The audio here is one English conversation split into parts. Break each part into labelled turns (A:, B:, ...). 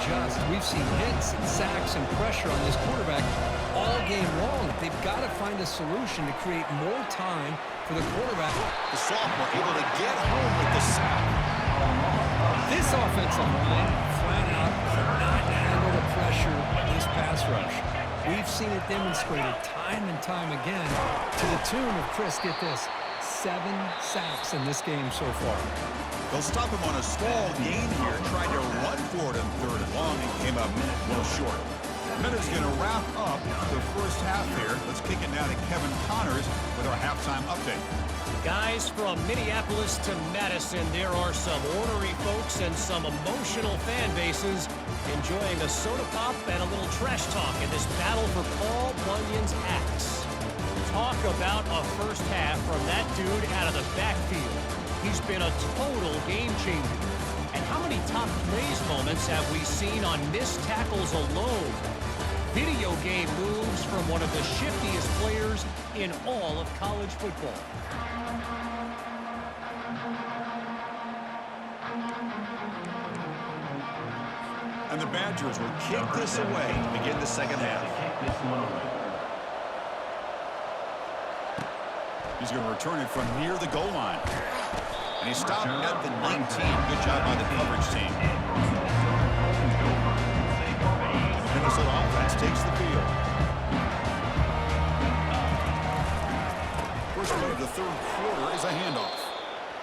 A: adjust. We've seen hits and sacks and pressure on this quarterback all game long. They've got to find a solution to create more time for the quarterback.
B: The sophomore able to get home with the sack.
A: This offensive line flat out cannot handle the pressure of this pass rush. We've seen it demonstrated time and time again to the tune of, Chris, get this, 7 sacks in this game so far.
B: They'll stop him on a small gain here, tried to run for it on 3rd and long and came up well short. Miller's going to wrap up the first half here. Let's kick it now to Kevin Connors with our halftime update.
C: Guys, from Minneapolis to Madison, there are some ornery folks and some emotional fan bases enjoying a soda pop and a little trash talk in this battle for Paul Bunyan's axe. Talk about a first half from that dude out of the backfield. He's been a total game changer. And how many top plays moments have we seen on missed tackles alone? Video game moves from one of the shiftiest players in all of college football.
B: And the Badgers will kick this away to begin the second half. He's going to return it from near the goal line. And he stopped at the 19. Good job by the coverage team. The Minnesota offense takes the field. First play of the 3rd quarter is a handoff.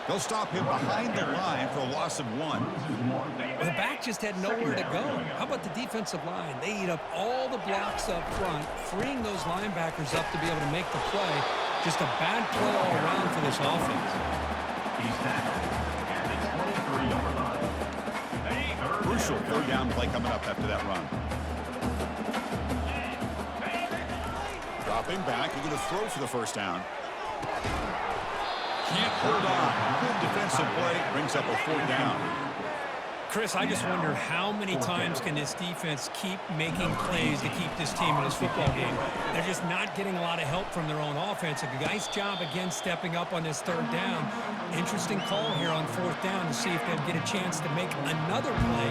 B: They'll stop him behind the line for a loss of 1.
A: Well, the back just had nowhere to go. How about the defensive line? They eat up all the blocks up front, freeing those linebackers up to be able to make the play. Just a bad play all around for this offense.
B: Crucial 3rd down play coming up after that run. Dropping back, he's going to throw for the first down. Can't hold on. Good defensive play. Brings up a 4th down.
A: Chris, I just wonder how many times can this defense keep making plays to keep this team in this football game. They're just not getting a lot of help from their own offense. A nice job again stepping up on this 3rd down. Interesting call here on 4th down to see if they'll get a chance to make another play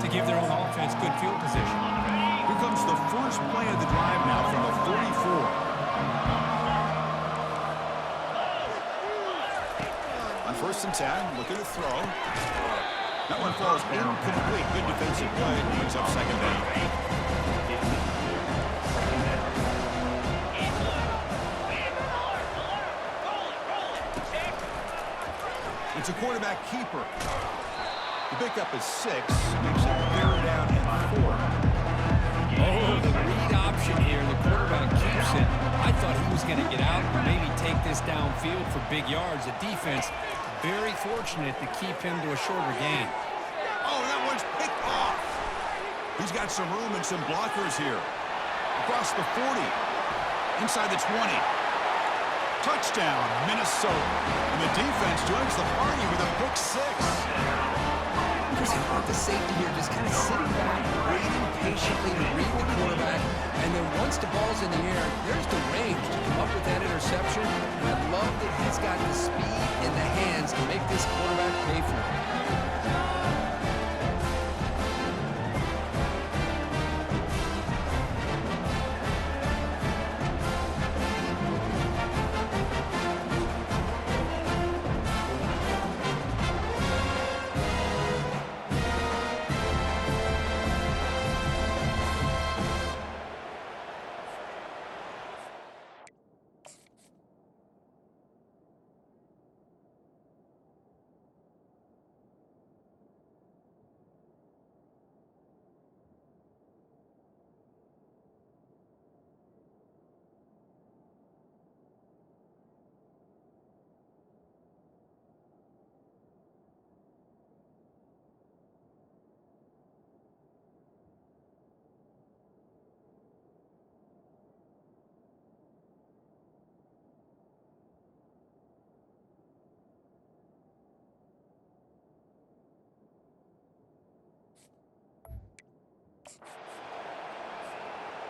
A: to give their own offense good field position.
B: Here comes the first play of the drive now from the 44. On 1st and 10, looking to throw. That one falls incomplete. Good defensive play. Brings up 2nd down. It's a quarterback keeper. The pickup is 6. Makes it 3rd down and 4.
A: Oh, the read option here. The quarterback keeps it. I thought he was going to get out and maybe take this downfield for big yards. The defense very fortunate to keep him to a shorter gain.
B: Oh, that one's picked off. He's got some room and some blockers here. Across the 40. Inside the 20. Touchdown, Minnesota. And the defense joins the party with a pick 6.
A: Chris, how about the safety here? Just kind of sitting back, waiting patiently to read the quarterback. And then once the ball's in the air, there's the range to come up with that interception. And I love that he's got the speed in the hands to make this quarterback pay for it.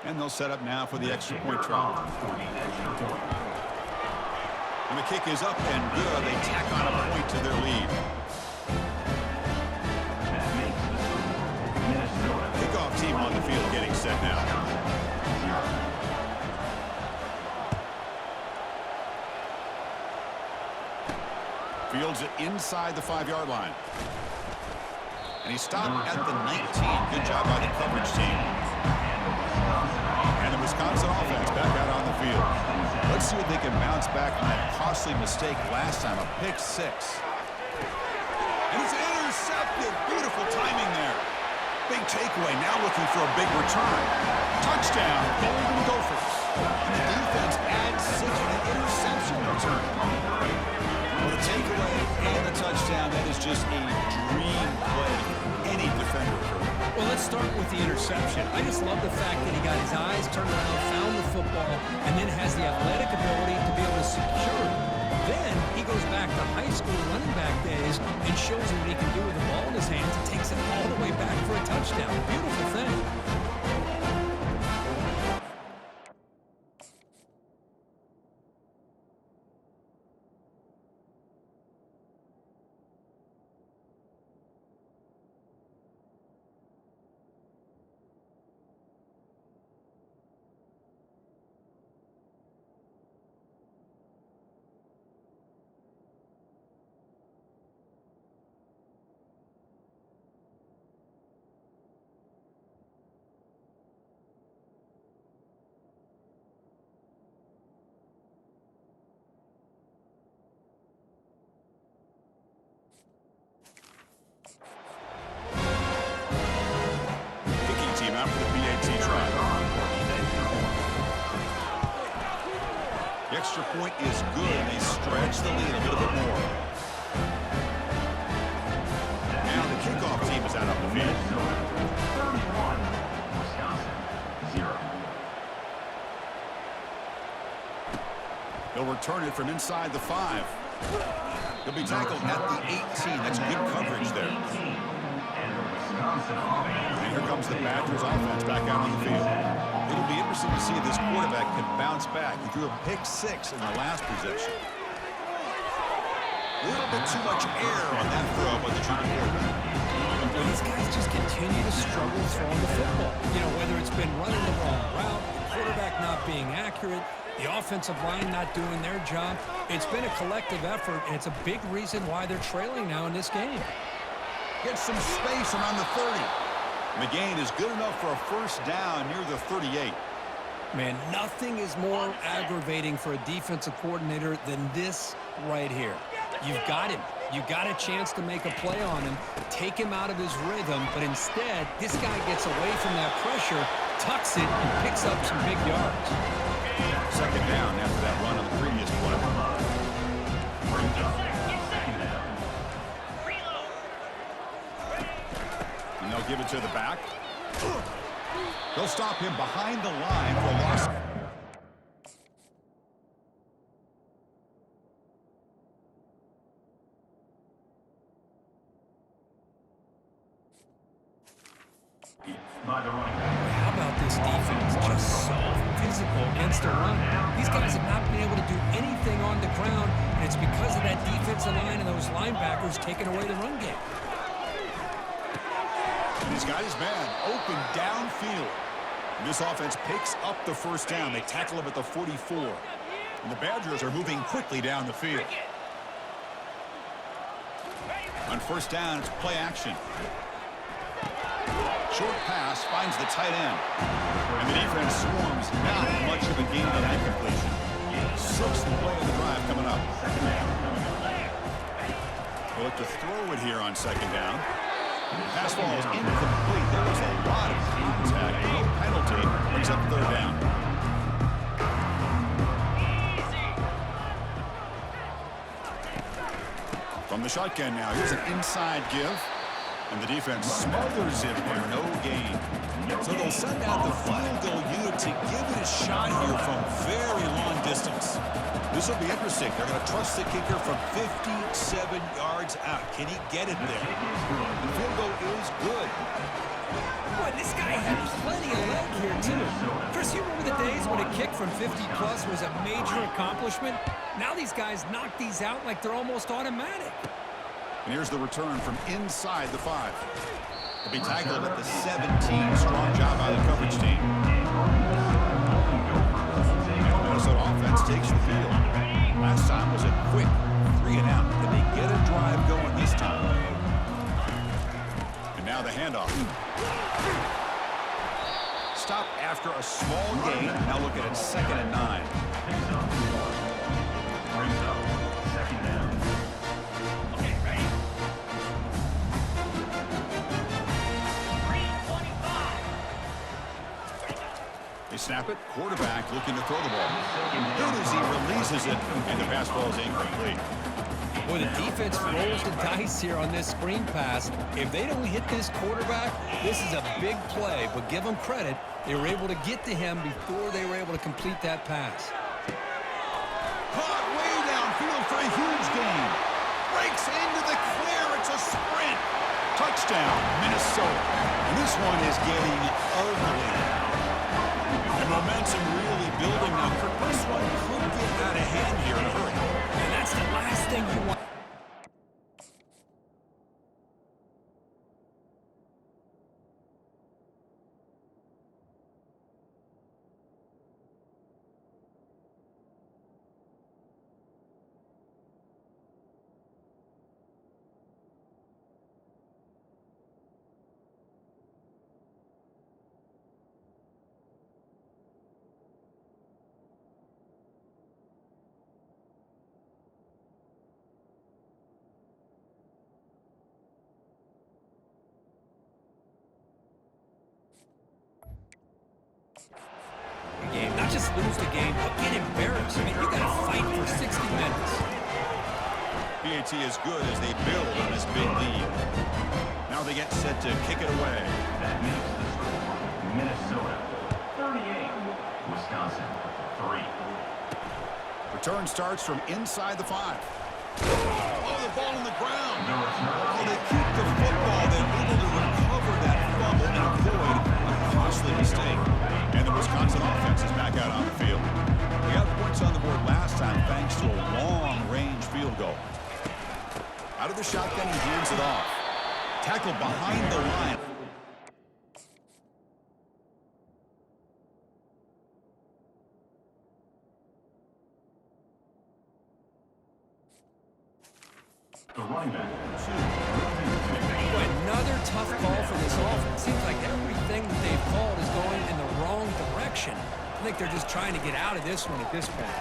B: And they'll set up now for the extra point try. And the kick is up and good. They tack on a point to their lead. set now. Fields it inside the 5-yard line. And he stopped at the 19. Good job by the coverage team. And the Wisconsin offense back out on the field. Let's see if they can bounce back from that costly mistake last time, a pick 6. And it's intercepted. Beautiful timing there. Big takeaway, now looking for a big return. Touchdown, Golden Gophers. And the defense adds 6 on an interception return. Well, the takeaway and the touchdown, that is just a dream play for any defender.
A: Well, let's start with the interception. I just love the fact that he got his eyes turned around, found the football, and then has the athletic ability to be able to secure it. Then he goes back to high school running back days and shows him what he can do with the ball in his hands and takes it all the way back for a touchdown. Beautiful thing.
B: Out for the PAT try. The extra point is good, and they stretch the lead a little bit more. Now the kickoff team is out on the field.
D: 31, Wisconsin, 0.
B: They'll return it from inside the 5. He'll be tackled at the 18. That's good coverage there. And here comes the Badgers offense back out on the field. It'll be interesting to see if this quarterback can bounce back. He threw a pick 6 in the last possession. A little bit too much air on that throw by the junior quarterback.
A: Well, these guys just continue to struggle throwing the football. You know, whether it's been running the wrong route, the quarterback not being accurate, the offensive line not doing their job. It's been a collective effort, and it's a big reason why they're trailing now in this game.
B: Gets some space around the 30. McGain is good enough for a first down near the 38.
A: Man, nothing is more aggravating for a defensive coordinator than this right here. You've got him. You've got a chance to make a play on him, take him out of his rhythm, but instead, this guy gets away from that pressure, tucks it, and picks up some big yards.
B: Second down after that run on the previous play. And they'll give it to the back. They'll stop him behind the line for a loss.
A: How about this defense? Just so physical against the run. These guys have not been able to do anything on the ground, and it's because of that defensive line and those linebackers taking away the run game.
B: He's got his man open downfield. And this offense picks up the first down. They tackle him at the 44. And the Badgers are moving quickly down the field. On first down, it's play action. Short pass finds the tight end. And the defense swarms. Not much of a gain on that completion. Sixth play of the drive coming up. They'll look to throw it here on second down. Pass ball is incomplete. There was a lot of contact. No penalty. Brings up third down. From the shotgun now. Here's an inside give. And the defense smothers it for no gain. So they'll send out the field goal unit to give it a shot here from very long distance. This will be interesting. They're going to trust the kicker from 57 yards out. Can he get it there? The field goal is good.
A: Boy, this guy had plenty of leg here, too. Chris, you remember the days when a kick from 50-plus was a major accomplishment? Now these guys knock these out like they're almost automatic.
B: And here's the return from inside the 5. He'll be tackled at the 17. Strong job by the coverage team. Last time was a quick 3 and out. Can they get a drive going this time? And now the handoff. Stop after a small gain. Now look at it, 2nd and 9.
D: Brings up second down. Okay, ready?
C: 3:25.
B: They snap it. Quarterback looking to throw the ball. Good as he releases it, and the pass ball is incomplete.
A: Boy, the defense rolls the dice here on this screen pass. If they don't hit this quarterback, this is a big play. But give them credit. They were able to get to him before they were able to complete that pass.
B: Caught way downfield for a huge gain. Breaks into the clear. It's a sprint. Touchdown, Minnesota. And this one is getting ugly. And momentum really building now. This one could get out of hand here in a hurry.
A: And that's the last thing you want. Game, not just lose the game, but get embarrassed. I mean, you got to fight for 60 minutes.
B: PAT is good as they build on this big lead. Now they get set to kick it away.
D: That makes the score Minnesota 38, Wisconsin 3.
B: Return starts from inside the 5. Oh, the ball on the ground. Oh, they keep the football. They're able to recover that fumble and avoid a costly mistake. And the Wisconsin offense is back out on the field. We got points on the board last time thanks to a long-range field goal. Out of the shotgun, he hands it off. Tackle behind the line.
D: The running back.
A: Boy, another tough call for this offense. Seems like everything that they've called is going in the wrong direction. I think they're just trying to get out of this one at this point.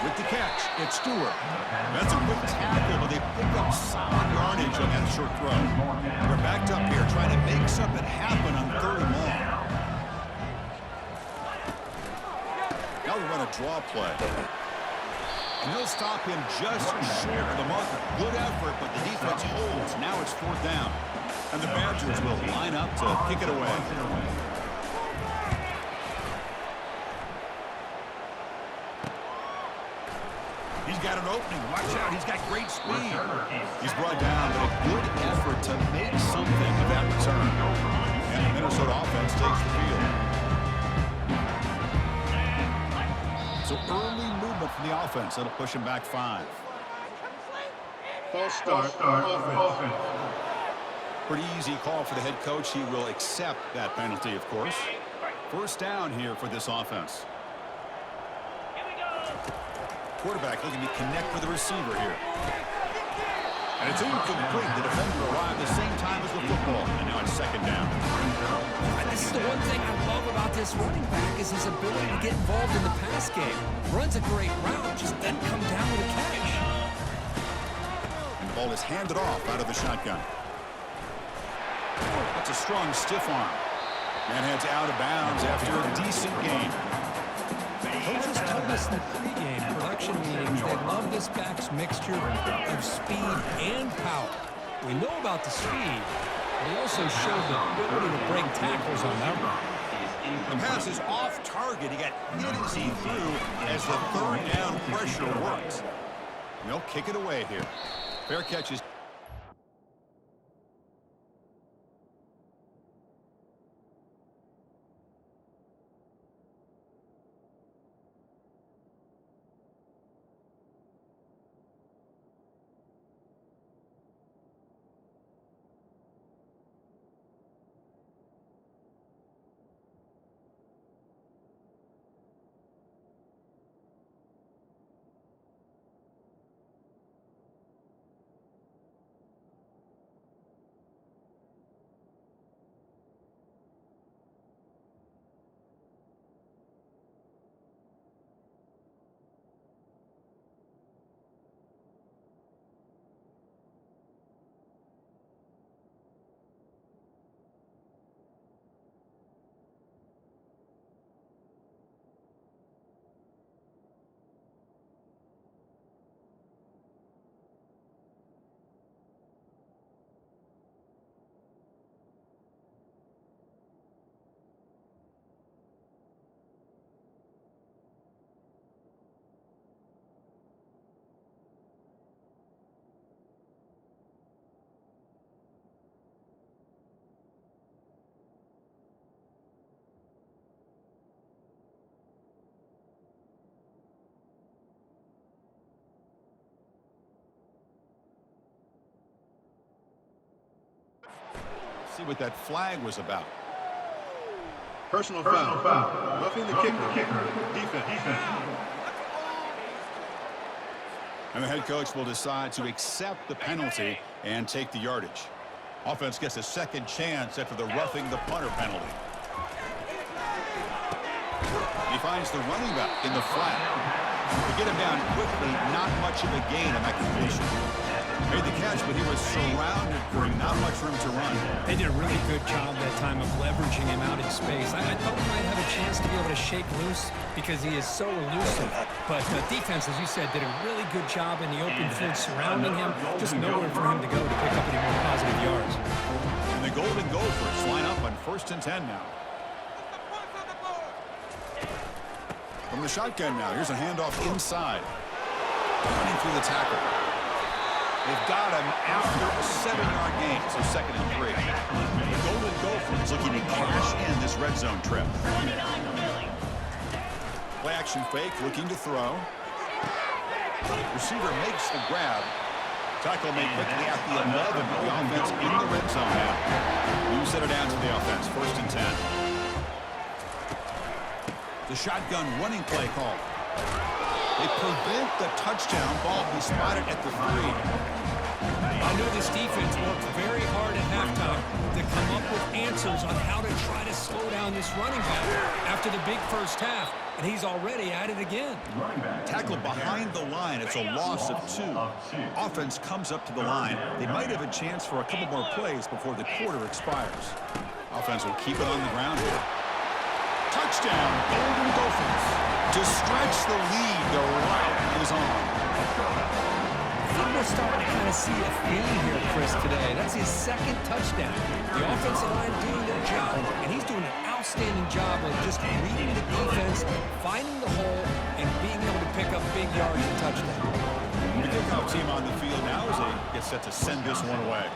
B: With the catch, it's Stewart. That's a quick tackle, but they pick up solid yardage on that short throw. They're backed up here trying to make something happen on 3rd and long. Now we run a draw play. And they'll stop him just short of the marker. Good effort, but the defense holds. Now it's 4th down. And the Badgers will line up to kick it away. He's got an opening. Watch out. He's got great speed. He's brought down, but a good effort to make something of that return. And the Minnesota offense takes the field. So early movement from the offense. That'll push him back 5.
E: False start. Offense.
B: Pretty easy call for the head coach. He will accept that penalty, of course. 1st down here for this offense. Quarterback looking to connect with the receiver here. And it's incomplete. The defender arrived the same time as the football. And now it's 2nd down.
A: This is the one thing I love about this running back is his ability to get involved in the pass game. Runs a great route, just doesn't come down with a catch.
B: And the ball is handed off out of the shotgun. That's a strong stiff arm. Man heads out of bounds after a decent game.
A: Coaches told us in the pregame production meetings they love this back's mixture of speed and power. We know about the speed, but he also showed the ability to break tackles on that one.
B: The pass is off target. He got hit as he threw as the 3rd down pressure works. And they'll kick it away here. Fair catches. See what that flag was about.
E: Personal foul. Roughing the kicker. Defense.
B: And the head coach will decide to accept the penalty and take the yardage. Offense gets a second chance after the roughing the punter penalty. He finds the running back in the flat. To get him down quickly, not much of a gain on that completion. Made the catch, but he was surrounded for not much room to run.
A: They did a really good job that time of leveraging him out in space. I thought we might have a chance to be able to shake loose because he is so elusive. But the defense, as you said, did a really good job in the open field surrounding him. Just nowhere for him to go to pick up any more positive yards.
B: And the Golden Gophers line up on 1st and 10 now. From the shotgun now, here's a handoff inside. Running through the tackle. They've got him after a 7-yard gain, so 2nd and 3. The Golden Gophers looking to cash in this red zone trip. Play action fake, looking to throw. Receiver makes the grab. Tackle made quickly at the 11, but the offense in the red zone now. You set it down to the offense, 1st and 10. The shotgun running play call. They prevent the touchdown. Ball be spotted at the 3.
A: I know this defense worked very hard at halftime to come up with answers on how to try to slow down this running back after the big first half, and he's already at it again.
B: Tackle behind the line. It's a loss of 2. Offense comes up to the line. They might have a chance for a couple more plays before the quarter expires. Offense will keep it on the ground here. Touchdown, Golden Gophers. To stretch the lead, the route is on.
A: I think we're starting to kind of see a theme here, Chris, today. That's his 2nd touchdown. The offensive line doing their job, and he's doing an outstanding job of just reading the defense, finding the hole, and being able to pick up big yards and touchdowns.
B: The kickoff team on the field now as they get set to send this one away.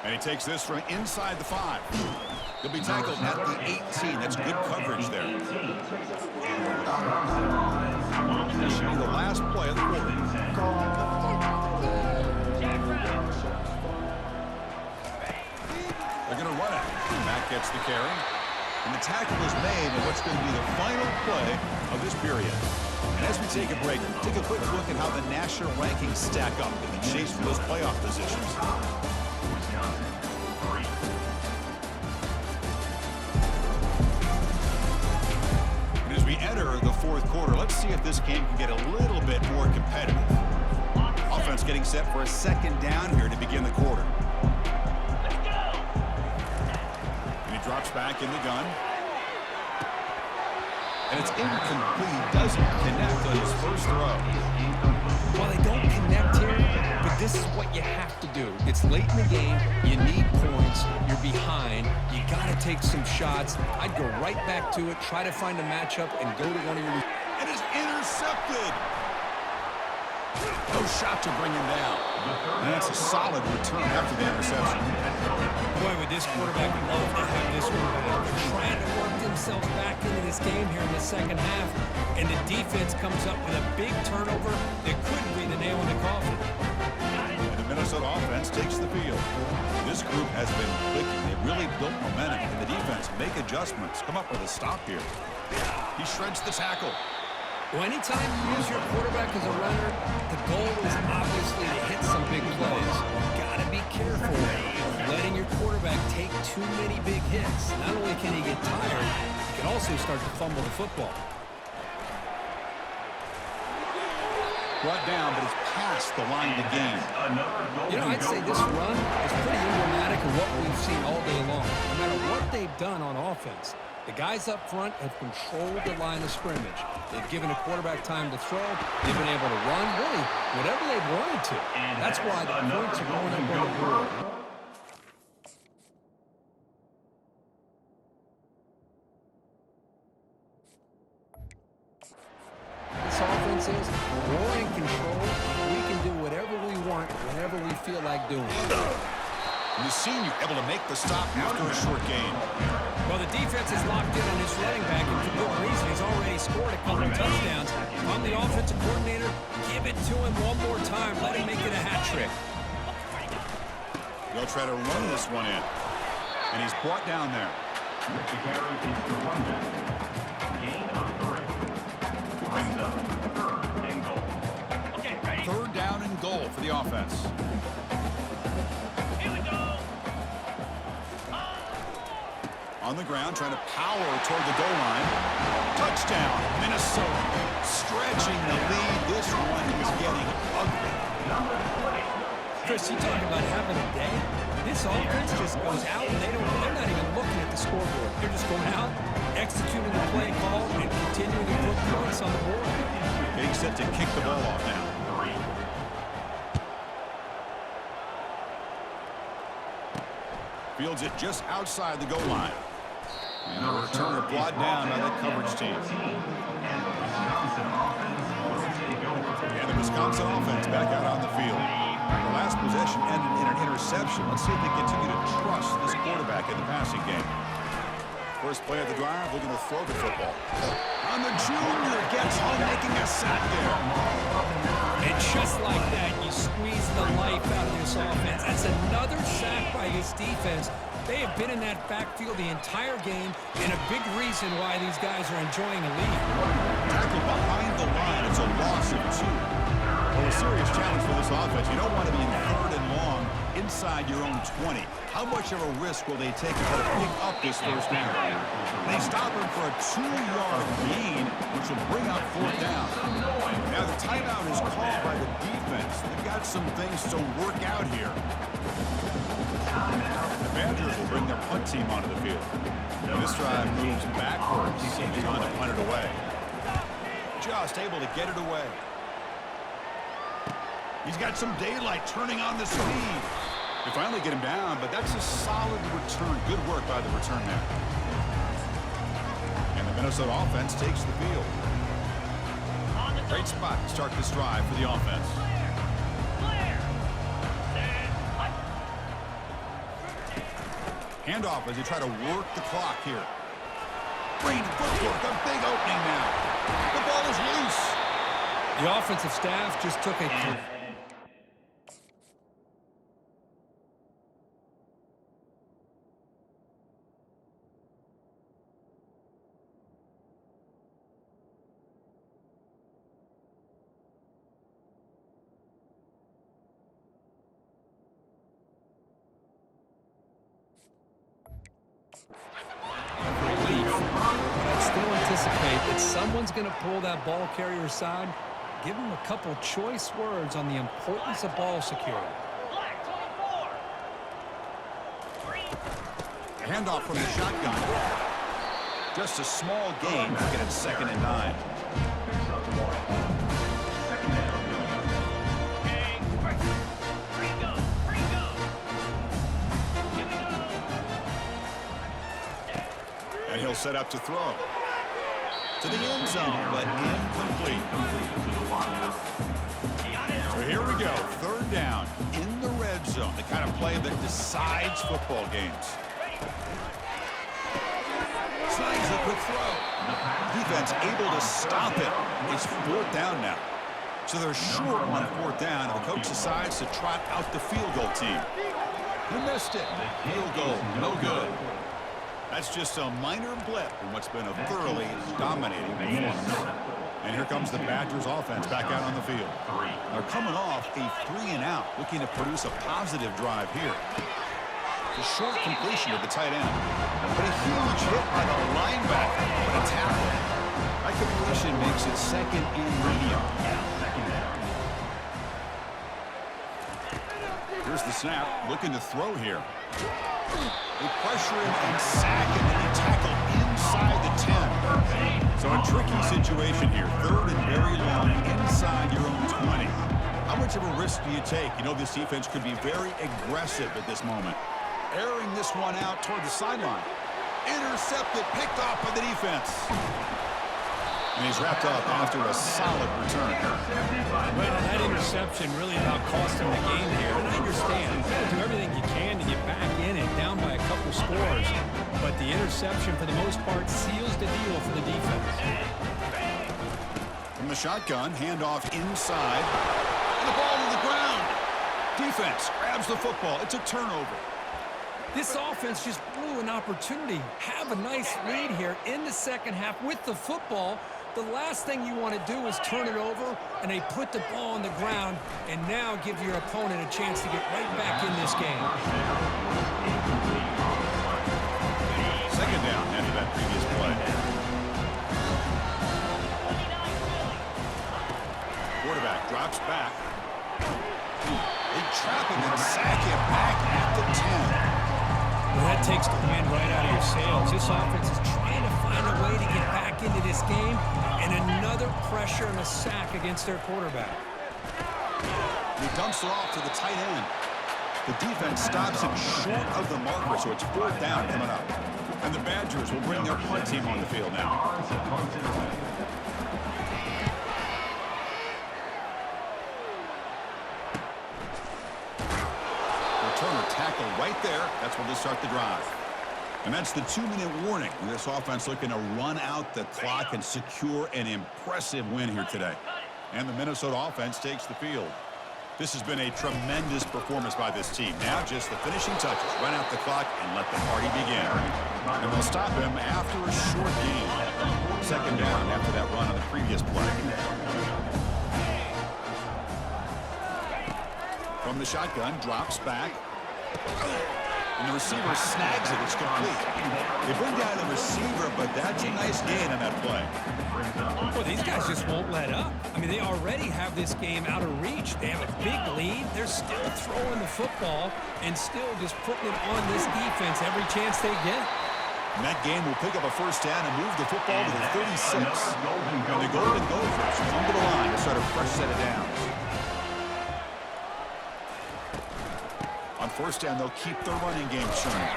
B: And he takes this from inside the 5. He'll be tackled at the 18. That's good coverage there. This should be the last play of the quarter. They're going to run it. Matt gets the carry. And the tackle is made in what's going to be the final play of this period. And as we take a break, take a quick look at how the national rankings stack up in the chase for those playoff positions. And as we enter the 4th quarter, let's see if this game can get a little bit more competitive. Offense getting set for a 2nd down here to begin the quarter. And he drops back in the gun. And it's incomplete. Doesn't connect on his first throw.
A: Well, they don't connect here, but this is what you have to do. It's late in the game. You need points. You're behind. You got to take some shots. I'd go right back to it, try to find a matchup, and go to one of your...
B: And it's intercepted. No shot to bring him down. And that's a solid return after the interception.
A: Boy, would this quarterback love to have this one back. They're trying to work themselves back into this game here in the 2nd half, and the defense comes up with a big turnover that could be the nail in the coffin.
B: And the Minnesota offense takes the field. This group has been clicking. They've really built momentum, and the defense make adjustments, come up with a stop here. He shreds the tackle.
A: Well, anytime you use your quarterback as a runner, the goal is obviously to hit some big plays. You've got to be careful of letting your quarterback take too many big hits. Not only can he get tired, he can also start to fumble the football.
B: Brought down, but it's past the line of the game.
A: You know, I'd say this run is pretty emblematic of what we've seen all day long. No matter what they've done on offense, the guys up front have controlled the line of scrimmage. They've given a quarterback time to throw. They've been able to run, really, whatever they've wanted to. That's why the points are going up on the board. This offense is more in control. We can do whatever we want, whenever we feel like doing it.
B: And the senior able to make the stop after a short gain.
A: Well, the defense is locked in on this running back, and for good reason. He's already scored a couple of touchdowns. If I'm the offensive coordinator, give it to him one more time. Let him make it a hat trick.
B: They'll try to run this one in. And he's brought down there.
D: The carry is for 1 minute. Gain of 3. Brings up 3rd and goal.
C: Okay, ready?
B: 3rd down and goal for the offense.
C: Here we go.
B: On the ground, trying to power toward the goal line. Touchdown, Minnesota. Stretching the lead. This one is getting ugly.
A: Chris, you talk about having a day. This offense just goes out and they're not even looking at the scoreboard. They're just going out, executing the play call, and continuing to put points on the board.
B: Getting set to kick the ball off now. Fields it just outside the goal line. And the returner brought down by that coverage team. And the Wisconsin offense back out on the field. The last possession ended in an interception. Let's see if they continue to trust this quarterback in the passing game. First play of the drive, looking to throw the football. On the junior, gets home, making a sack there.
A: And just like that, you squeeze the life out of this offense. That's another sack by this defense. They have been in that backfield the entire game, and a big reason why these guys are enjoying a lead.
B: Tackle behind the line. It's a loss of 2. Well, a serious challenge for this offense. You don't want to be in 3rd and long inside your own 20. How much of a risk will they take to try to pick up this first down? They stop him for a 2-yard gain, which will bring up 4th down. Now the timeout is called by the defense. They've got some things to work out here. The Badgers will bring their punt team onto the field. Now this drive moves backwards. He's on to punt it away. Just able to get it away. He's got some daylight turning on the speed. They finally get him down, but that's a solid return. Good work by the return man. And the Minnesota offense takes the field. Great spot to start this drive for the offense. Handoff as they try to work the clock here. Great footwork, a big opening now. The ball is loose.
A: The offensive staff just took a... relief, but I'd still anticipate that someone's going to pull that ball carrier aside, give him a couple choice words on the importance of ball security.
B: Handoff from the shotgun. Just a small gain to get it 2nd and 9. And he'll set up to throw. To the end zone, but incomplete. So here we go. 3rd down in the red zone. The kind of play that decides football games. Slides a quick throw. Defense able to stop it. It's 4th down now. So they're short on 4th down, and the coach decides to trot out the field goal team. He missed it. Field goal, no good. That's just a minor blip in what's been a thoroughly dominating performance. And here comes the Badgers offense back out on the field. They're coming off a 3-and-out, looking to produce a positive drive here. It's a short completion to the tight end, but a huge hit by the linebacker. What a tackle. That completion makes it 2nd and medium. Here's the snap, looking to throw here. They pressure him and sack him, and they tackle inside the 10. So a tricky situation here. 3rd and very long inside your own 20. How much of a risk do you take? You know this defense could be very aggressive at this moment. Airing this one out toward the sideline. Intercepted, picked off by the defense. And he's wrapped up after a solid return.
A: Well, that interception really about cost him the game here. And I understand. You got to do everything you can to get back in and down by a couple scores. But the interception, for the most part, seals the deal for the defense.
B: From the shotgun, handoff inside. And the ball to the ground. Defense grabs grabs the football. It's a turnover.
A: This offense just blew an opportunity. Have a nice lead here in the second half with the football. The last thing you want to do is turn it over, and they put the ball on the ground, and now give your opponent a chance to get right back in this game.
B: Second down after that previous play. Quarterback drops back. They trap him and sack him back at the 10.
A: Well, that takes the wind right out of your sails. This offense is trying to find a way to get back into this game, and another pressure and a sack against their quarterback.
B: He dumps it off to the tight end. The defense stops him short of the marker, so it's fourth down coming up. And the Badgers will bring their punt team on the field now. Returner tackle right there. That's where they start the drive. And that's the 2-minute warning. This offense looking to run out the clock and secure an impressive win here today. And the Minnesota offense takes the field. This has been a tremendous performance by this team. Now just the finishing touches. Run out the clock and let the party begin. And they'll stop him after a short gain. Second down after that run on the previous play. From the shotgun, drops back. And the receiver snags it. It's complete. They bring down the receiver, but that's a nice gain on that play.
A: Well, these guys just won't let up. I mean, they already have this game out of reach. They have a big lead. They're still throwing the football and still just putting it on this defense every chance they get.
B: And that game will pick up a first down and move the football to the 36. And the Golden Gophers come to the line to start a fresh set of downs. On first down, they'll keep their running game churning.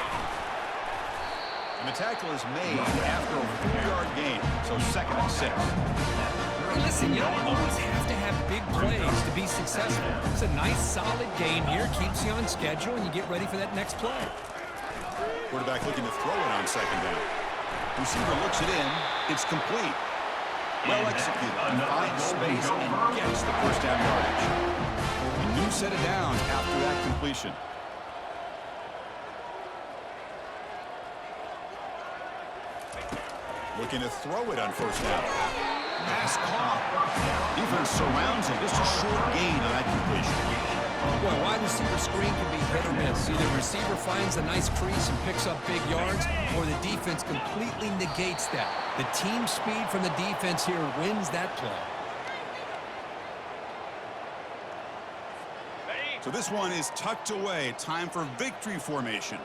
B: And the tackle is made after a 4-yard gain, so 2nd and 6.
A: Hey, listen, you don't always have to have big plays to be successful. It's a nice, solid game here. Keeps you on schedule, and you get ready for that next play.
B: Quarterback looking to throw it on second down. Receiver looks it in. It's complete. Well executed. Finds space and gets the first down yardage. A new set of downs after that completion. Looking to throw it on first down. Pass caught. Defense surrounds him. Just a short gain on that completion.
A: Boy, wide receiver screen can be hit or miss. Either receiver finds a nice crease and picks up big yards, or the defense completely negates that. The team speed from the defense here wins that play.
B: So this one is tucked away. Time for victory formation.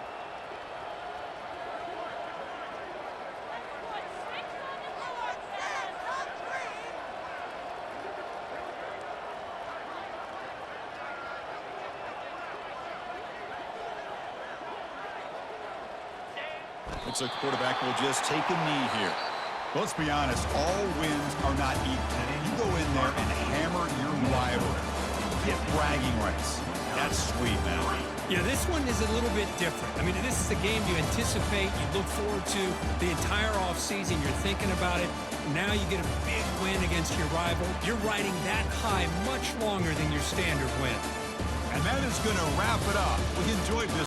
B: Looks like the quarterback will just take a knee here. Well, let's be honest, all wins are not equal. You go in there and hammer your rival. Get bragging rights. That's sweet, man.
A: Yeah, this one is a little bit different. I mean, this is a game you anticipate, you look forward to the entire offseason. You're thinking about it. Now you get a big win against your rival. You're riding that high much longer than your standard win.
B: And that is going to wrap it up. We enjoyed this.